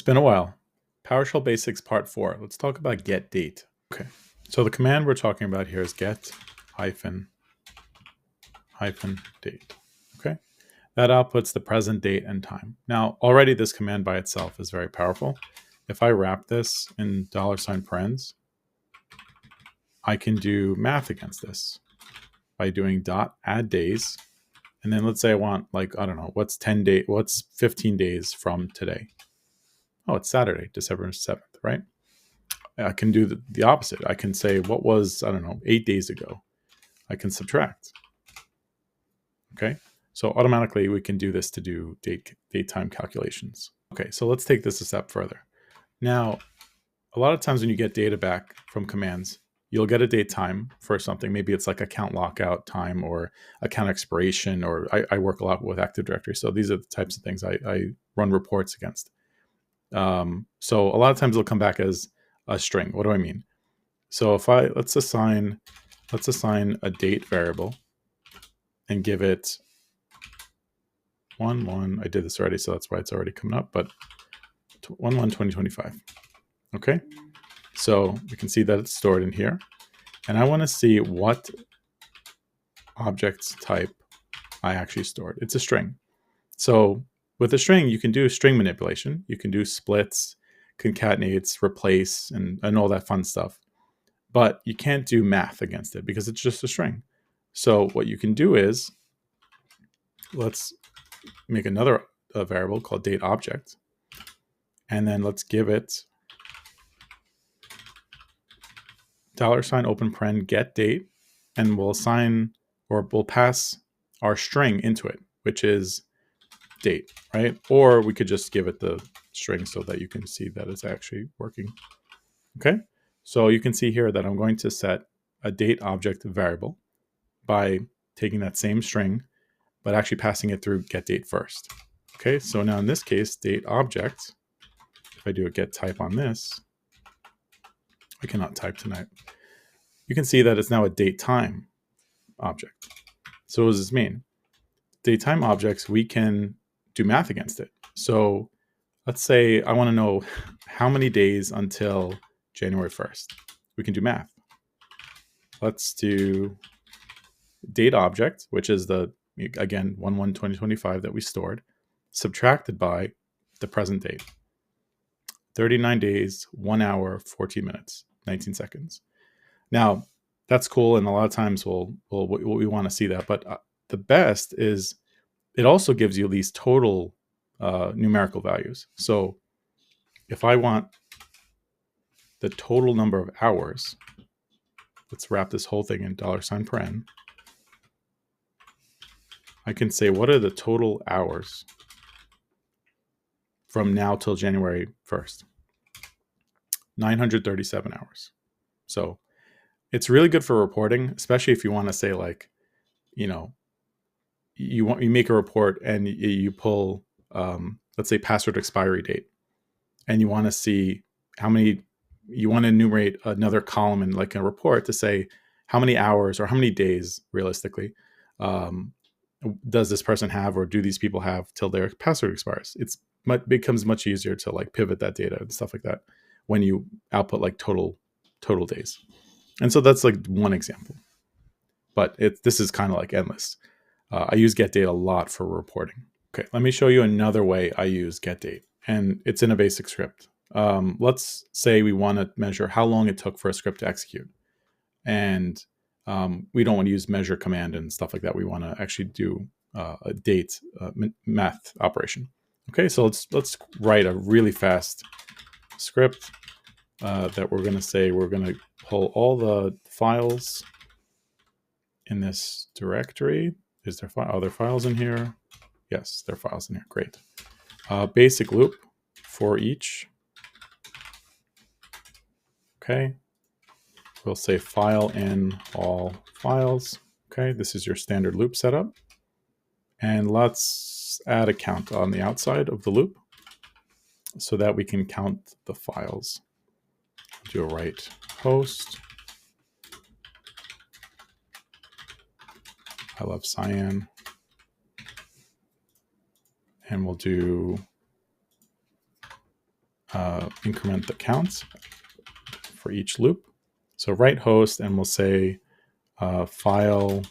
been a while. PowerShell Basics Part 4. Let's talk about get date. Okay, so the command we're talking about here is get hyphen date. Okay, that outputs the present date and time. Now, already this command by itself is very powerful. If I wrap this in $parens, I can do math against this by doing dot add days. And then let's say I want, like, I don't know, what's 15 days from today? Oh, it's Saturday, December 7th, right? I can do the opposite. I can say, what was, I don't know, 8 days ago? I can subtract. Okay, so automatically we can do this to do date time calculations. Okay, so let's take this a step further. Now, a lot of times when you get data back from commands, you'll get a date time for something. Maybe it's like account lockout time or account expiration, or I work a lot with Active Directory. So these are the types of things I run reports against. So a lot of times it'll come back as a string. What do I mean? So if let's assign a date variable and give it 1/1. I did this already, so that's why it's already coming up, but 1/1/2025. Okay, so we can see that it's stored in here, and I want to see what object type I actually stored. It's a string. So with a string, you can do string manipulation. You can do splits, concatenates, replace, and all that fun stuff. But you can't do math against it because it's just a string. So what you can do is, let's make another variable called date object. And then let's give it $open paren get date, and we'll assign, or we'll pass our string into it, which is date, right? Or we could just give it the string so that you can see that it's actually working. Okay, so you can see here that I'm going to set a date object variable by taking that same string, but actually passing it through get date first. Okay, so now in this case, date object, if I do a get type on this, I cannot type tonight. You can see that it's now a date time object. So what does this mean? Date time objects, we can do math against it. So let's say I want to know how many days until January 1st. We can do math. Let's do date object, which is the, again, 1/1/2025 that we stored, subtracted by the present date. 39 days, 1 hour, 14 minutes, 19 seconds. Now, that's cool, and a lot of times we want to see that, but the best is it also gives you these total numerical values. So if I want the total number of hours, let's wrap this whole thing in $paren. I can say, what are the total hours from now till January 1st? 937 hours. So it's really good for reporting, especially if you want to say, like, you know, you make a report and you pull, let's say, password expiry date, and you want to see how many, you want to enumerate another column in like a report to say how many hours or how many days realistically does this person have, or do these people have till their password expires. It becomes much easier to like pivot that data and stuff like that when you output like total days. And so that's like one example, but this is kind of like endless. I use getDate a lot for reporting. Okay, let me show you another way I use getDate, and it's in a basic script. Let's say we want to measure how long it took for a script to execute, and we don't want to use measure command and stuff like that. We want to actually do a date math operation. Okay, so let's write a really fast script that we're going to say we're going to pull all the files in this directory. Is there are there files in here? Yes, there are files in here. Great. Basic loop for each. Okay. We'll say file in all files. Okay, this is your standard loop setup. And let's add a count on the outside of the loop so that we can count the files. Do a write host. I love cyan. And we'll do increment the counts for each loop. So write host, and we'll say file,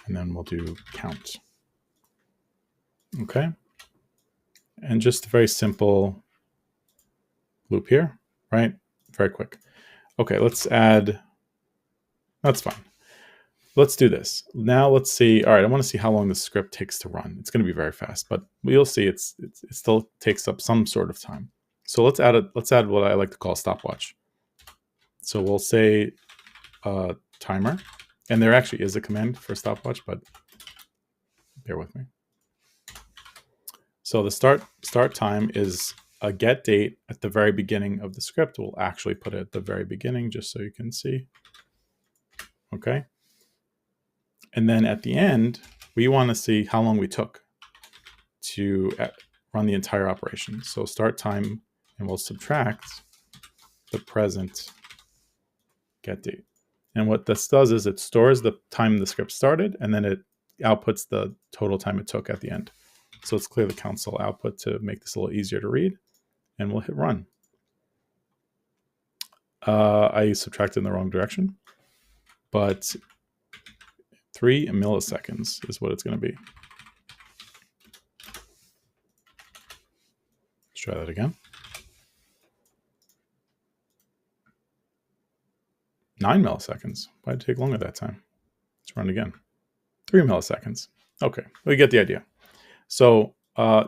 and then we'll do count. Okay. And just a very simple loop here, right? Very quick. Okay, let's add, that's fine. Let's do this. Now let's see, all right, I want to see how long the script takes to run. It's going to be very fast, but we'll see it still takes up some sort of time. So let's add what I like to call a stopwatch. So we'll say timer, and there actually is a command for stopwatch, but bear with me. So the start time is a get date at the very beginning of the script. We'll actually put it at the very beginning just so you can see. Okay. And then at the end, we want to see how long we took to run the entire operation. So start time, and we'll subtract the present get date. And what this does is it stores the time the script started, and then it outputs the total time it took at the end. So let's clear the console output to make this a little easier to read, and we'll hit run. I subtracted in the wrong direction, but 3 milliseconds is what it's going to be. Let's try that again. 9 milliseconds. Why did it take longer that time? Let's run again. 3 milliseconds. Okay, we get the idea. So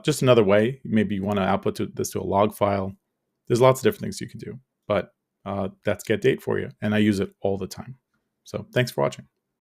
just another way, maybe you want to output this to a log file. There's lots of different things you can do, but that's get date for you, and I use it all the time. So thanks for watching.